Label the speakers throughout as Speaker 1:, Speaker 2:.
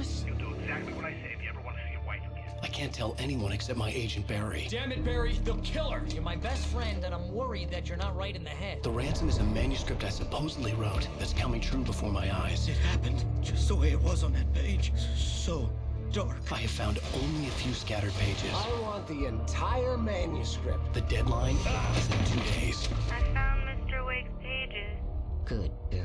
Speaker 1: us?
Speaker 2: You'll do exactly what I say if you ever want to see your wife again.
Speaker 1: I can't tell anyone except my agent Barry.
Speaker 3: Damn it, Barry, they'll kill her!
Speaker 4: You're my best friend, and I'm worried that you're not right in the head.
Speaker 1: The ransom is a manuscript I supposedly wrote that's coming true before my eyes.
Speaker 5: It happened just the way it was on that page. So dark.
Speaker 1: I have found only a few scattered pages.
Speaker 6: I want the entire manuscript.
Speaker 1: The deadline is in 2 days.
Speaker 7: I found Mr. Wake's pages.
Speaker 4: Good girl.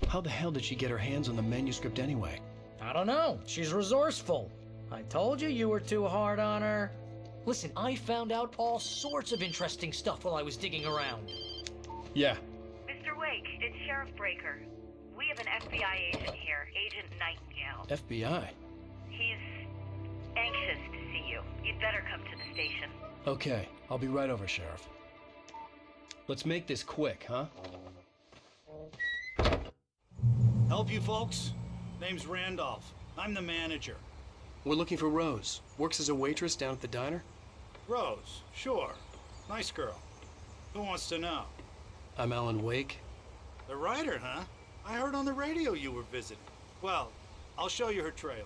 Speaker 1: How the hell did she get her hands on the manuscript anyway?
Speaker 4: I don't know. She's resourceful. I told you were too hard on her. Listen, I found out all sorts of interesting stuff while I was digging around.
Speaker 1: Yeah.
Speaker 7: Mr. Wake, it's Sheriff Breaker. We have an FBI agent here, Agent Nightingale.
Speaker 1: FBI?
Speaker 7: He's anxious to see you. You'd better come to the station.
Speaker 1: Okay, I'll be right over, Sheriff. Let's make this quick, huh?
Speaker 5: Help you folks? Name's Randolph. I'm the manager.
Speaker 1: We're looking for Rose. Works as a waitress down at the diner.
Speaker 5: Rose, sure. Nice girl. Who wants to know?
Speaker 1: I'm Alan Wake.
Speaker 5: The writer, huh? I heard on the radio you were visiting. Well, I'll show you her trailer.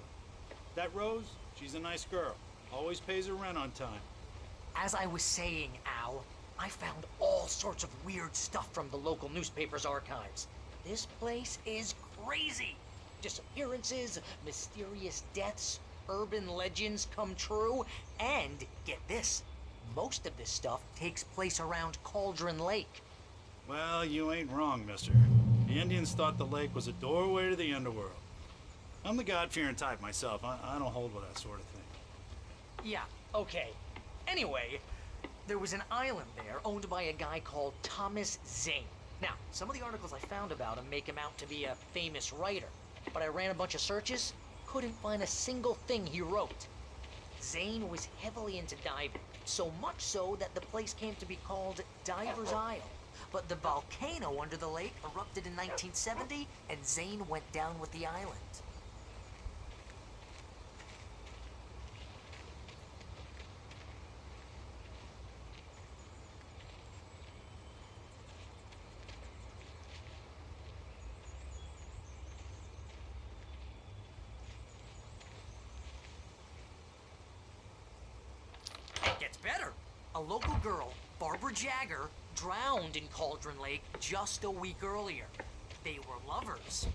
Speaker 5: That Rose, she's a nice girl. Always pays her rent on time.
Speaker 4: As I was saying, Al, I found all sorts of weird stuff from the local newspaper's archives. This place is crazy. Disappearances, mysterious deaths, urban legends come true, and get this, most of this stuff takes place around Cauldron Lake.
Speaker 5: Well, you ain't wrong, mister. The Indians thought the lake was a doorway to the underworld. I'm the God-fearing type myself. I don't hold with that sort of thing.
Speaker 4: Yeah, okay. Anyway, there was an island there owned by a guy called Thomas Zane. Now, some of the articles I found about him make him out to be a famous writer, but I ran a bunch of searches, couldn't find a single thing he wrote. Zane was heavily into diving, so much so that the place came to be called Diver's Isle. But the volcano under the lake erupted in 1970, and Zane went down with the island. It gets better. A local girl, Barbara Jagger, drowned in Cauldron Lake just a week earlier. They were lovers.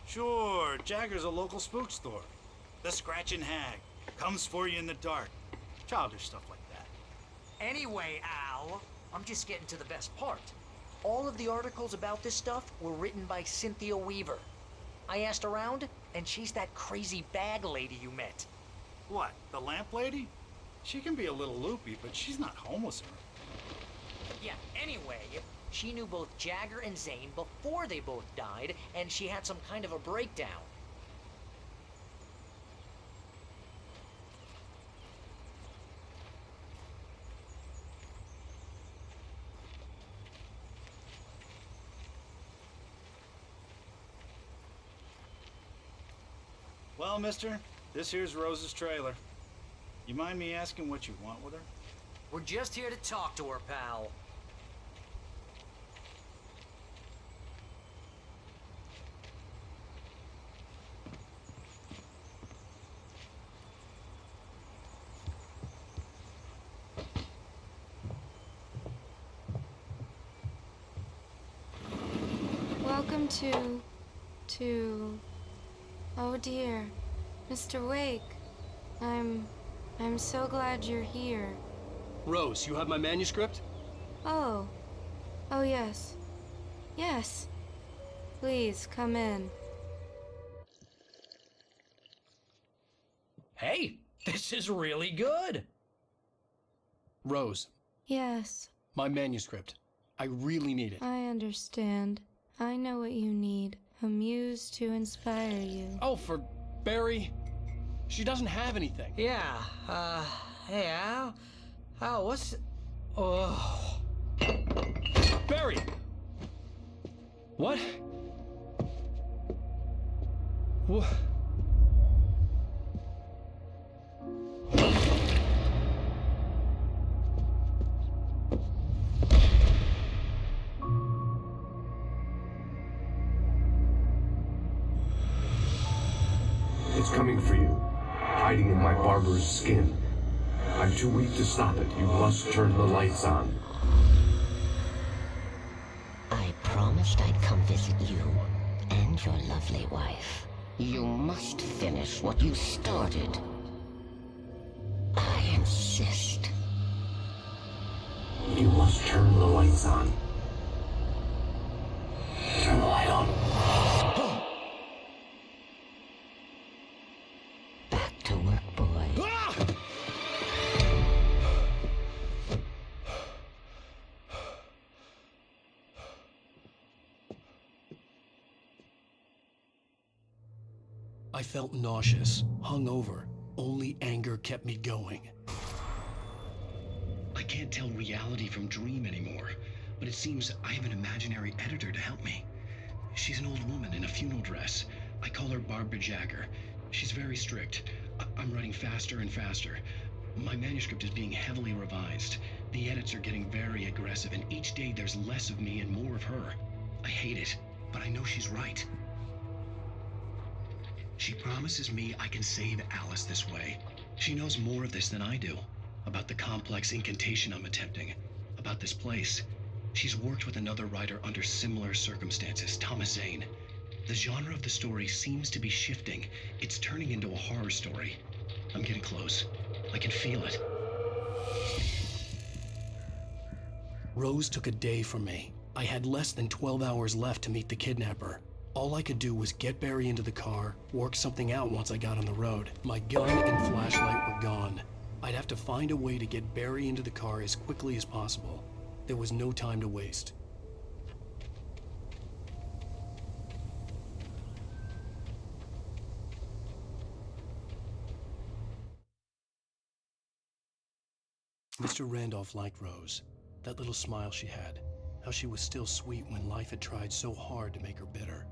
Speaker 5: Sure, Jagger's a local spook story. The Scratching Hag comes for you in the dark. Childish stuff like that.
Speaker 4: Anyway, Al, I'm just getting to the best part. All of the articles about this stuff were written by Cynthia Weaver. I asked around, and she's that crazy bag lady you met.
Speaker 5: What, the lamp lady? She can be a little loopy, but she's not homeless or anything.
Speaker 4: Yeah, anyway, she knew both Jagger and Zane before they both died, and she had some kind of a breakdown.
Speaker 5: Well, mister, this here's Rose's trailer. You mind me asking what you want with her?
Speaker 4: We're just here to talk to her, pal.
Speaker 8: Welcome to... Oh dear, Mr. Wake. I'm so glad you're here.
Speaker 1: Rose, you have my manuscript?
Speaker 8: Oh. Oh, yes. Yes. Please, come in.
Speaker 4: Hey, this is really good.
Speaker 1: Rose,
Speaker 8: Yes,
Speaker 1: my manuscript. I really need it.
Speaker 8: I understand. I know what you need. A muse to inspire you.
Speaker 1: Oh, for Barry. She doesn't have anything.
Speaker 4: Yeah, hey, Al? Al, what's... Oh...
Speaker 1: Barry! What? What?
Speaker 3: It's coming for you, hiding in my barber's skin. I'm too weak to stop it. You must turn the lights on.
Speaker 9: I promised I'd come visit you and your lovely wife. You must finish what you started. I insist.
Speaker 3: You must turn the lights on. Turn the light on.
Speaker 9: Back to work, boy.
Speaker 1: I felt nauseous, hungover. Only anger kept me going.
Speaker 10: I can't tell reality from dream anymore, but it seems I have an imaginary editor to help me. She's an old woman in a funeral dress. I call her Barbara Jagger. She's very strict. I'm writing faster and faster. My manuscript is being heavily revised. The edits are getting very aggressive, and each day there's less of me and more of her. I hate it, but I know she's right. She promises me I can save Alice this way. She knows more of this than I do. About the complex incantation I'm attempting. About this place. She's worked with another writer under similar circumstances, Thomas Zane. The genre of the story seems to be shifting. It's turning into a horror story. I'm getting close. I can feel it.
Speaker 1: Rose took a day from me. I had less than 12 hours left to meet the kidnapper. All I could do was get Barry into the car, work something out once I got on the road. My gun and flashlight were gone. I'd have to find a way to get Barry into the car as quickly as possible. There was no time to waste. Mr. Randolph liked Rose. That little smile she had. How she was still sweet when life had tried so hard to make her bitter.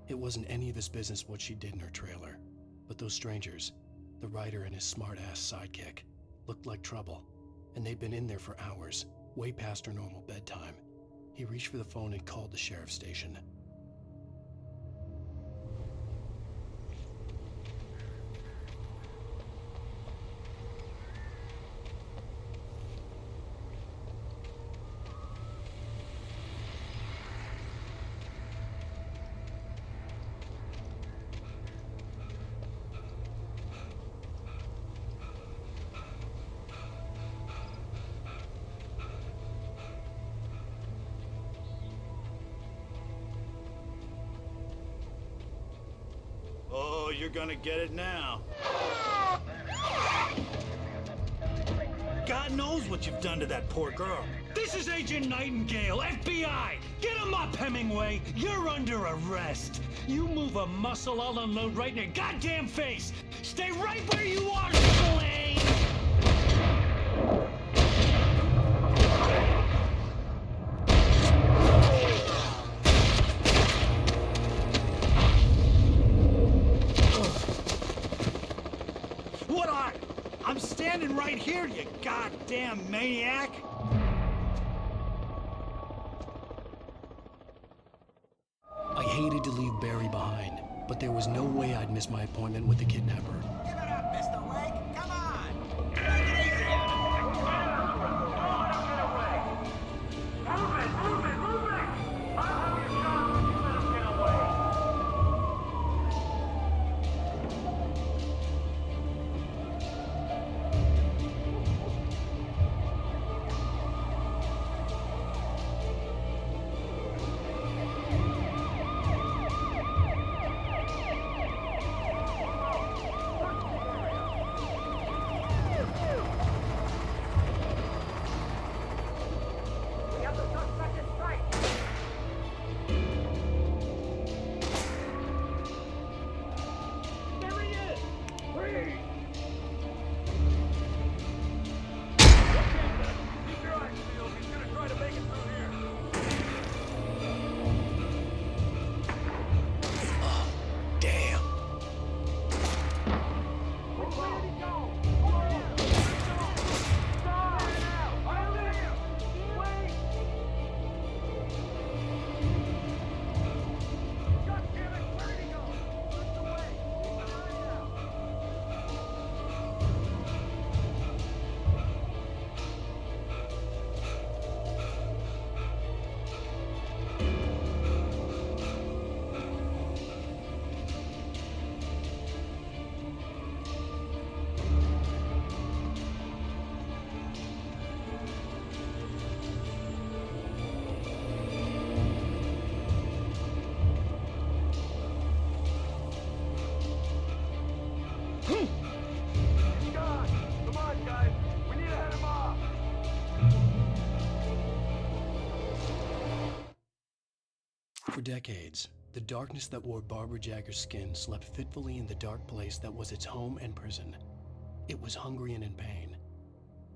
Speaker 1: It wasn't any of his business what she did in her trailer. But those strangers, the writer and his smart-ass sidekick, looked like trouble. And they'd been in there for hours, way past her normal bedtime. He reached for the phone and called the sheriff's station.
Speaker 5: Oh, you're gonna get it now. God knows what you've done to that poor girl.
Speaker 11: This is Agent Nightingale, FBI! Get him up, Hemingway! You're under arrest! You move a muscle, I'll unload right in your goddamn face! Stay right where you are, Slane!
Speaker 5: What are? I'm standing right here, you goddamn maniac!
Speaker 1: I hated to leave Barry behind, but there was no way I'd miss my appointment with the kidnapper.
Speaker 12: Give it up, Mr. Wake! Come on! Take it easy on him!
Speaker 2: Move it! Move it! Move it! I'll have your shot when you let him get away.
Speaker 1: For decades, the darkness that wore Barbara Jagger's skin slept fitfully in the dark place that was its home and prison. It was hungry and in pain.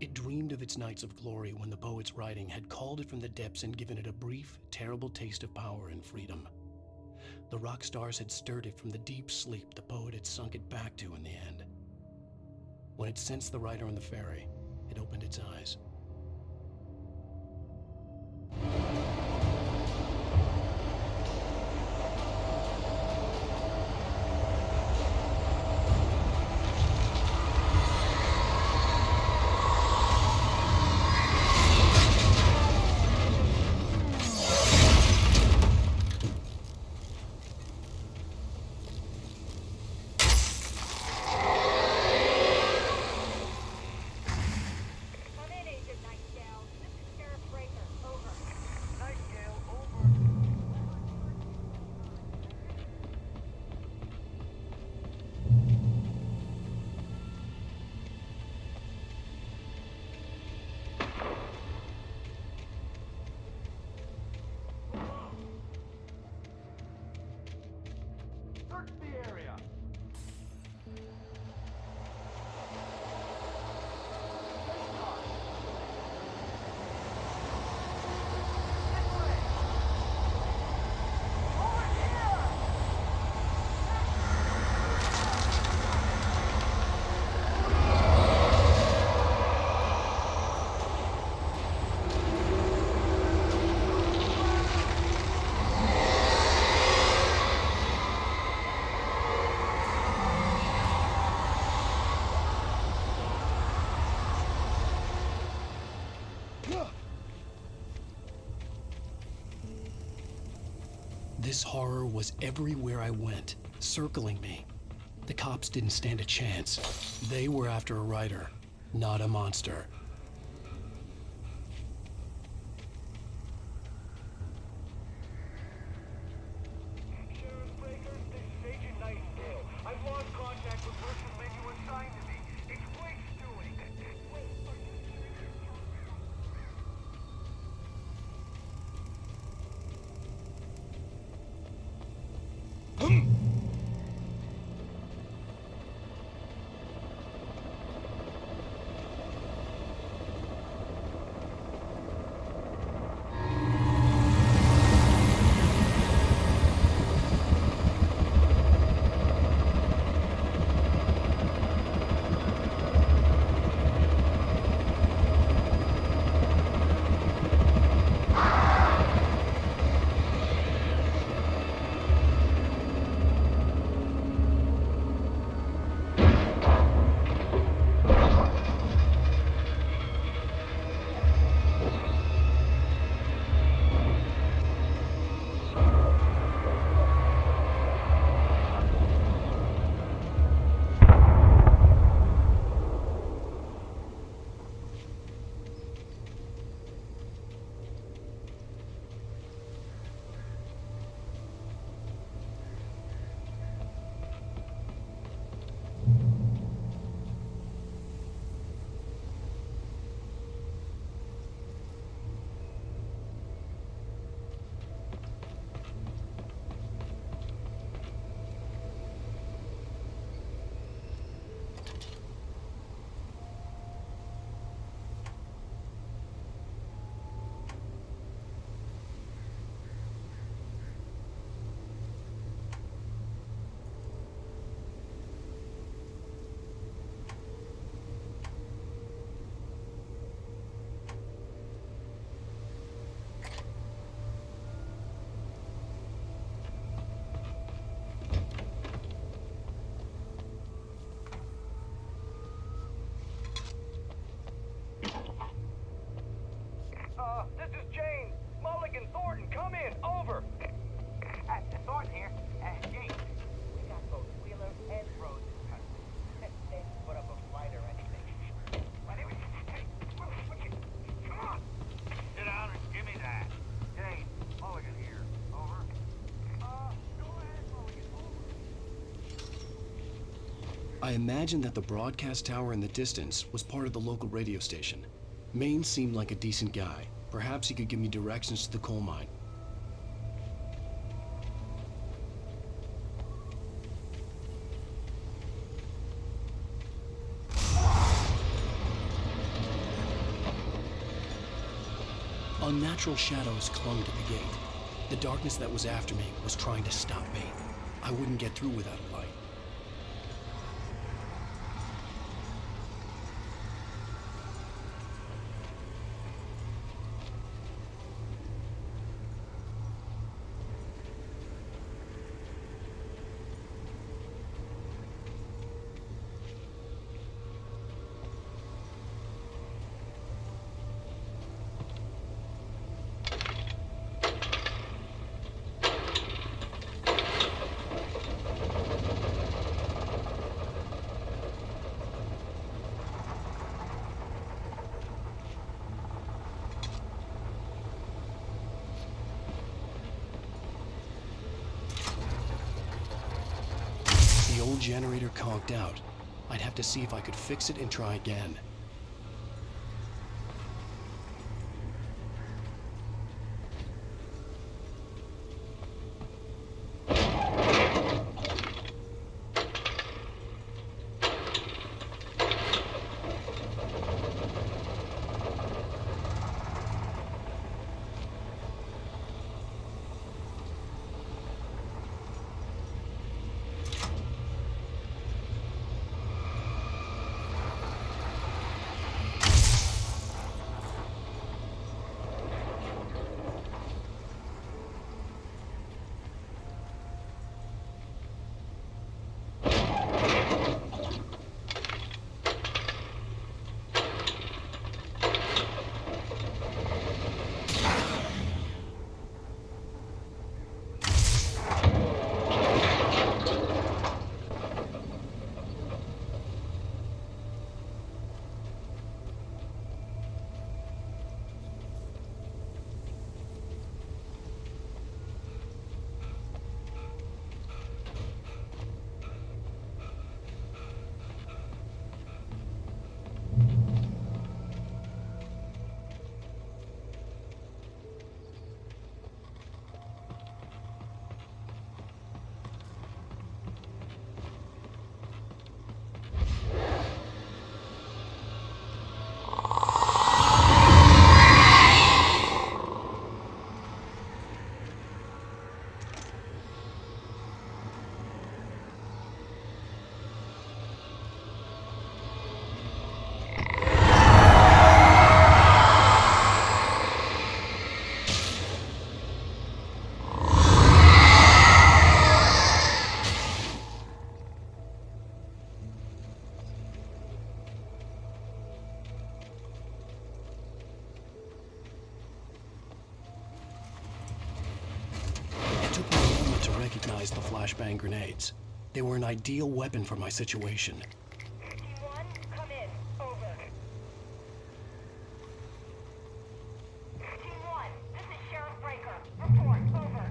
Speaker 1: It dreamed of its nights of glory when the poet's writing had called it from the depths and given it a brief, terrible taste of power and freedom. The rock stars had stirred it from the deep sleep the poet had sunk it back to in the end. When it sensed the writer on the ferry, it opened its eyes.
Speaker 2: Search the area.
Speaker 1: This horror was everywhere I went, circling me. The cops didn't stand a chance. They were after a writer, not a monster.
Speaker 2: Sheriff Breaker, this is Agent Nightingale. I've lost contact with Russian men you assigned to me. It's Wake's doing. Wait, are you this is James. Mulligan, Thornton, come in. Over.
Speaker 12: Thornton here. James, we got both Wheeler and Rose in custody. They didn't put up a fight or anything. But anyway, hey, come on.
Speaker 2: Sit down and give me that.
Speaker 12: James, Mulligan here. Over.
Speaker 2: Go ahead, Mulligan. Over.
Speaker 1: I imagined that the broadcast tower in the distance was part of the local radio station. Maine seemed like a decent guy. Perhaps he could give me directions to the coal mine. Unnatural shadows clung to the gate. The darkness that was after me was trying to stop me. I wouldn't get through without a light. The old generator conked out. I'd have to see if I could fix it and try again. The flashbang grenades. They were an ideal weapon for my situation.
Speaker 2: T1, come in. Over. T1, this is Sheriff Breaker. Report. Over.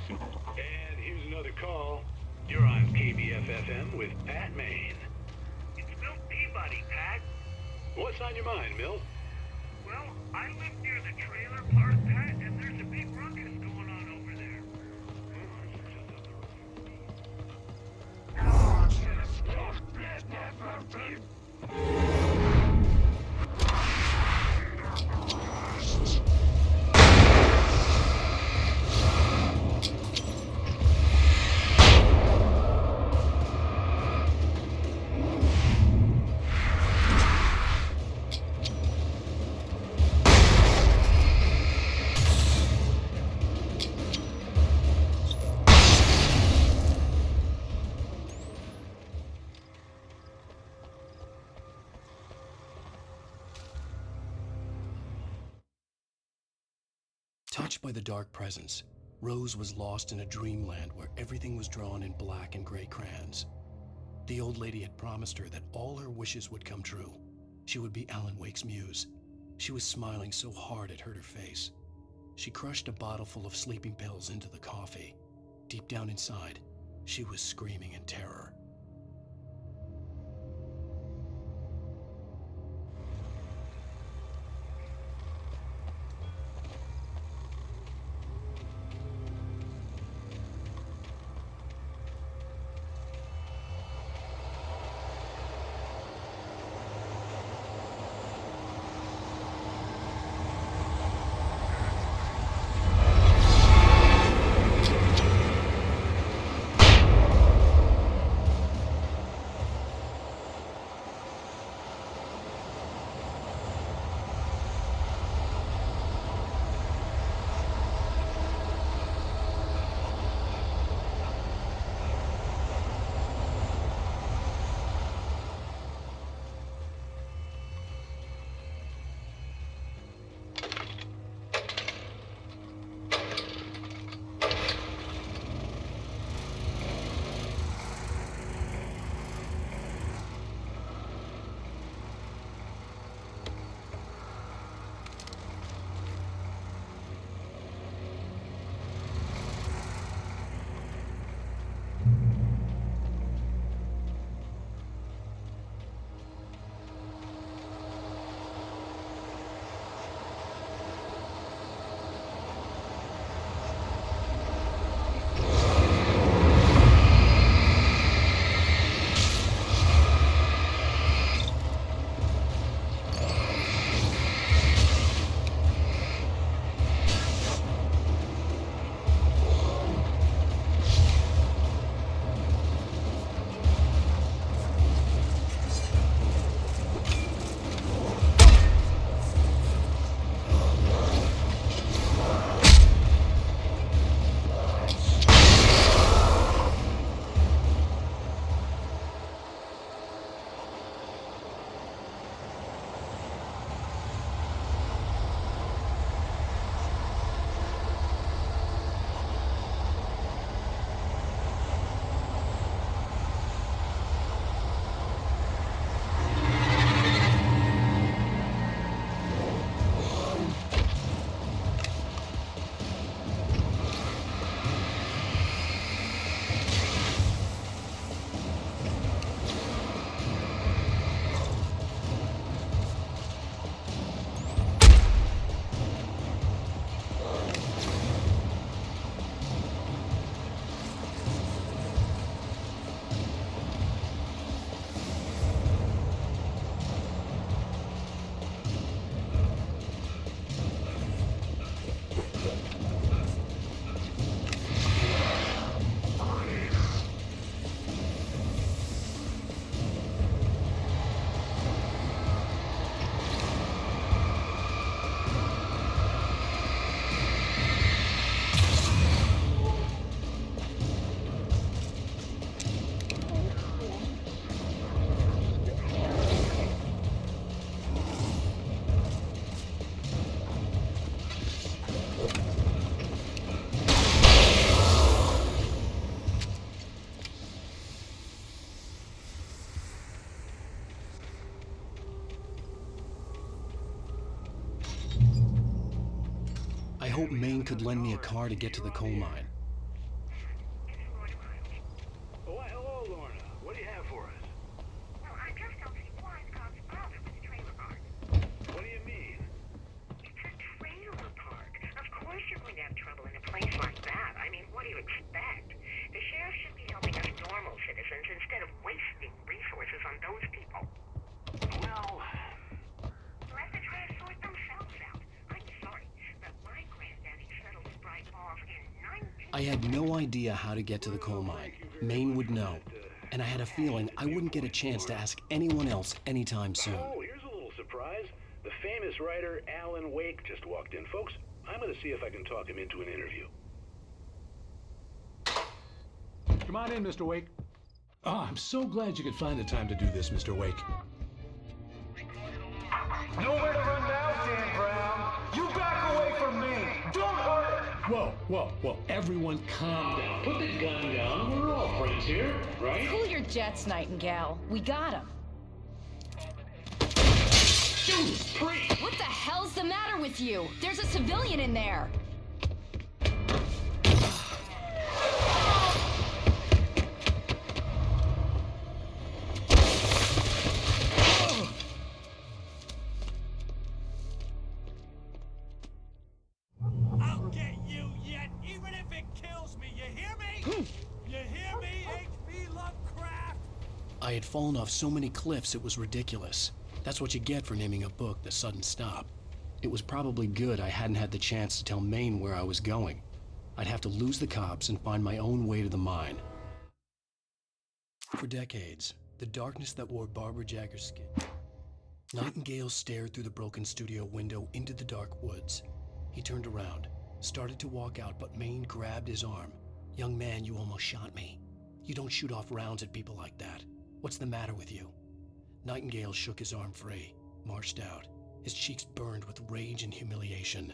Speaker 13: And here's another call. You're on KBF-FM with Pat Maine.
Speaker 2: It's Milt Peabody, Pat.
Speaker 13: What's on your mind, Milt?
Speaker 2: Well, I live near the trailer park, Pat, and there's a big ruckus going on over there.
Speaker 1: Watched by the dark presence, Rose was lost in a dreamland where everything was drawn in black and gray crayons. The old lady had promised her that all her wishes would come true. She would be Alan Wake's muse. She was smiling so hard it hurt her face. She crushed a bottle full of sleeping pills into the coffee. Deep down inside, she was screaming in terror. I hoped Maine could lend me a car to get to the coal mine.
Speaker 13: Oh, hello, Lorna. What do you have for us?
Speaker 14: Well, I just don't see why the cops bother with the trailer park.
Speaker 13: What do you mean?
Speaker 14: It's a trailer park. Of course you're going to have trouble in a place like that. I mean, what do you expect? The sheriff should be helping us normal citizens instead of wasting resources on those people.
Speaker 13: Well...
Speaker 14: Let the trash sort themselves out. I'm sorry, but my granddaddy settled his bright balls in 19...
Speaker 1: I had no idea how to get to the coal mine. Maine would know. And I had a feeling I wouldn't get a chance to ask anyone else anytime soon.
Speaker 13: Oh, here's a little surprise. The famous writer Alan Wake just walked in. Folks, I'm going to see if I can talk him into an interview.
Speaker 11: Come on in, Mr. Wake. Oh, I'm so glad you could find the time to do this, Mr. Wake.
Speaker 2: Nowhere to run now, Dan Brown. You back away from me. Don't hurt
Speaker 11: Whoa. Everyone calm down.
Speaker 10: Put the gun down. We're all friends here, right?
Speaker 15: Cool your jets, Nightingale. We got him.
Speaker 10: Judas Priest!
Speaker 15: What the hell's the matter with you? There's a civilian in there.
Speaker 11: I'll get you yet, even if it kills me. You hear me? You hear me, H.P. Lovecraft?
Speaker 1: I had fallen off so many cliffs it was ridiculous. That's what you get for naming a book The Sudden Stop. It was probably good I hadn't had the chance to tell Maine where I was going. I'd have to lose the cops and find my own way to the mine. For decades, the darkness that wore Barbara Jagger's skin. Nightingale stared through the broken studio window into the dark woods. He turned around, started to walk out, but Maine grabbed his arm. "Young man, you almost shot me. You don't shoot off rounds at people like that. What's the matter with you?" Nightingale shook his arm free, marched out. His cheeks burned with rage and humiliation.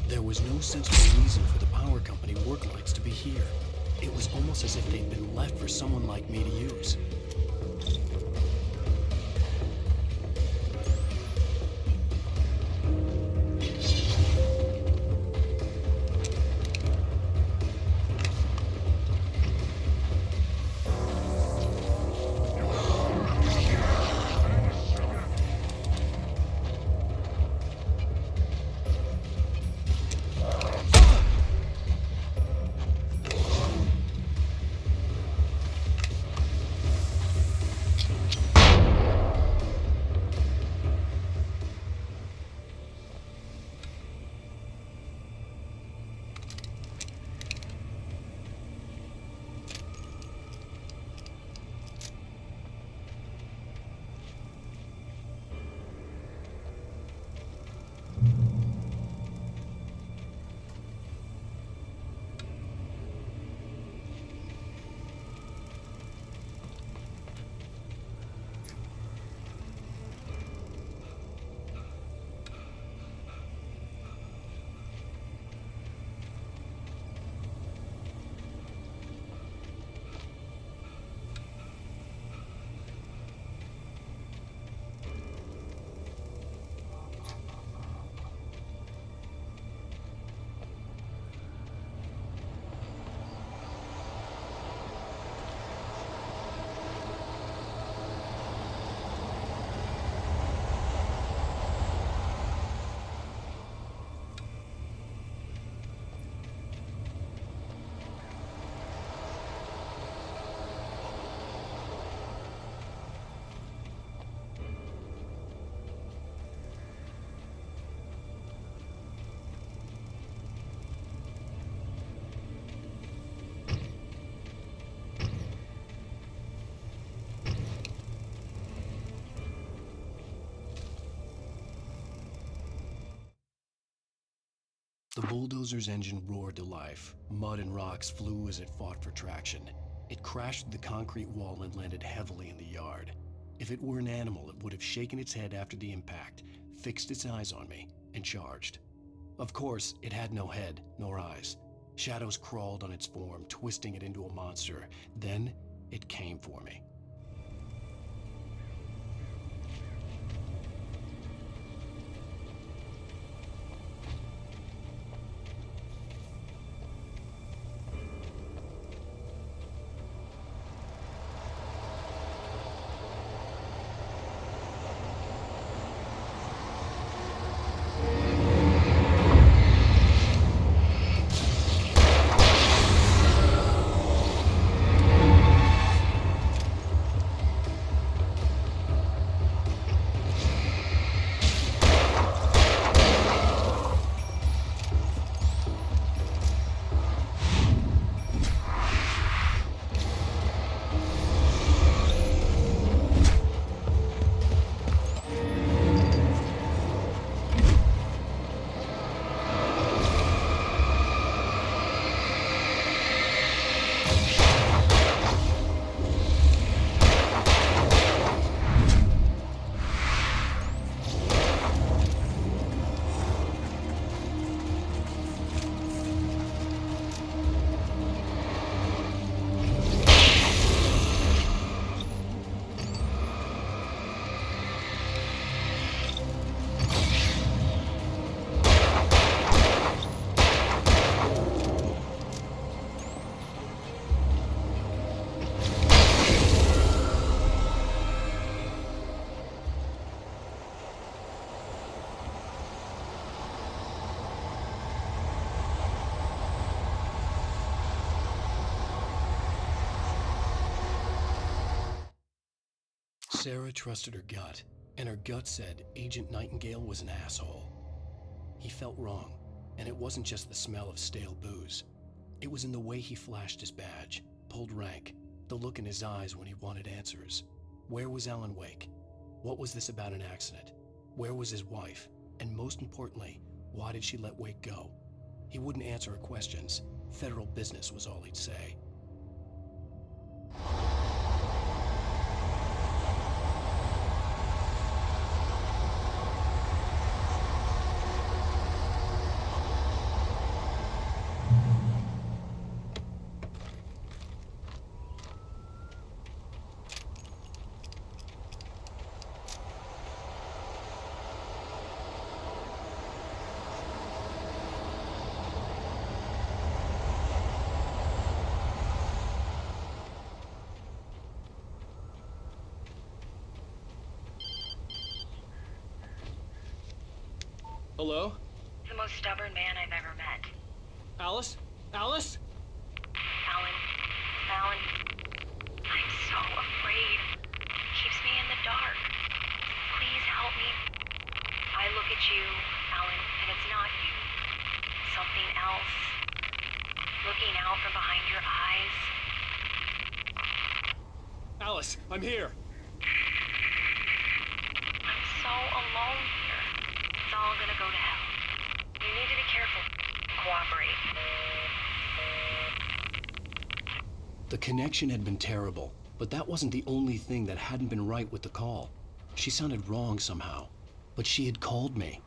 Speaker 1: There was no sensible reason for the power company work lights to be here. It was almost as if they'd been left for someone like me to use. The bulldozer's engine roared to life. Mud and rocks flew as it fought for traction. It crashed through the concrete wall and landed heavily in the yard. If it were an animal, it would have shaken its head after the impact, fixed its eyes on me, and charged. Of course, it had no head, nor eyes. Shadows crawled on its form, twisting it into a monster. Then, it came for me. Sarah trusted her gut, and her gut said Agent Nightingale was an asshole. He felt wrong, and it wasn't just the smell of stale booze. It was in the way he flashed his badge, pulled rank, the look in his eyes when he wanted answers. Where was Alan Wake? What was this about an accident? Where was his wife? And most importantly, why did she let Wake go? He wouldn't answer her questions. Federal business was all he'd say.
Speaker 16: Hello?
Speaker 7: The most stubborn man I've ever met.
Speaker 16: Alice? Alice?
Speaker 7: Alan, I'm so afraid. Keeps me in the dark. Please help me. I look at you, Alan, and it's not you. Something else. Looking out from behind your eyes.
Speaker 16: Alice, I'm here.
Speaker 7: I'm so alone here. It's all gonna go to hell. You need to be careful. Cooperate.
Speaker 1: The connection had been terrible, but that wasn't the only thing that hadn't been right with the call. She sounded wrong somehow, but she had called me.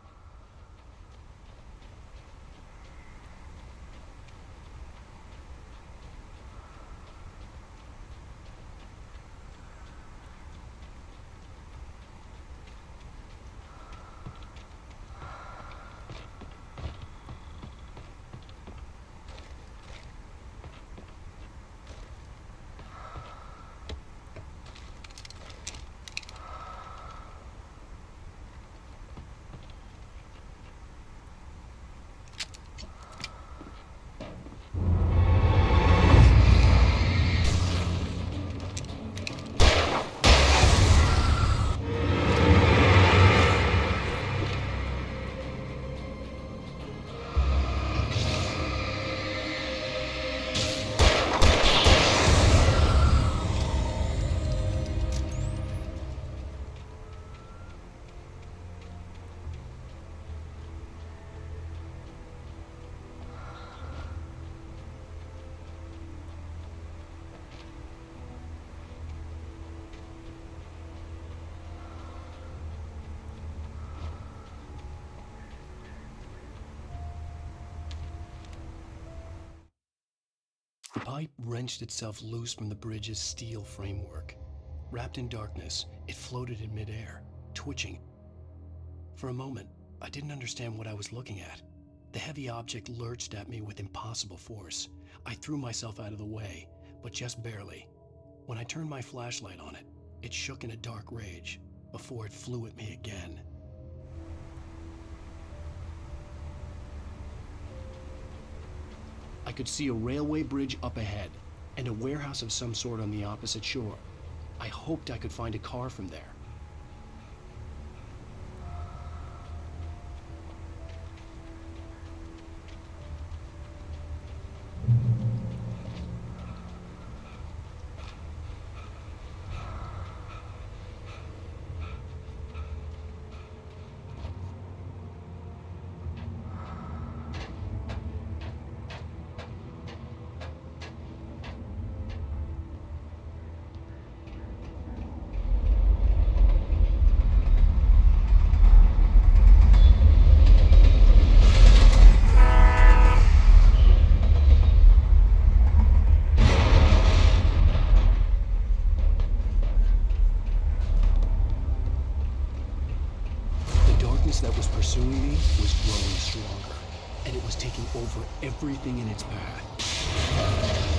Speaker 1: The pipe wrenched itself loose from the bridge's steel framework. Wrapped in darkness, it floated in midair, twitching. For a moment, I didn't understand what I was looking at. The heavy object lurched at me with impossible force. I threw myself out of the way, but just barely. When I turned my flashlight on it, it shook in a dark rage before it flew at me again. I could see a railway bridge up ahead and a warehouse of some sort on the opposite shore. I hoped I could find a car from there. That was pursuing me was growing stronger, and it was taking over everything in its path.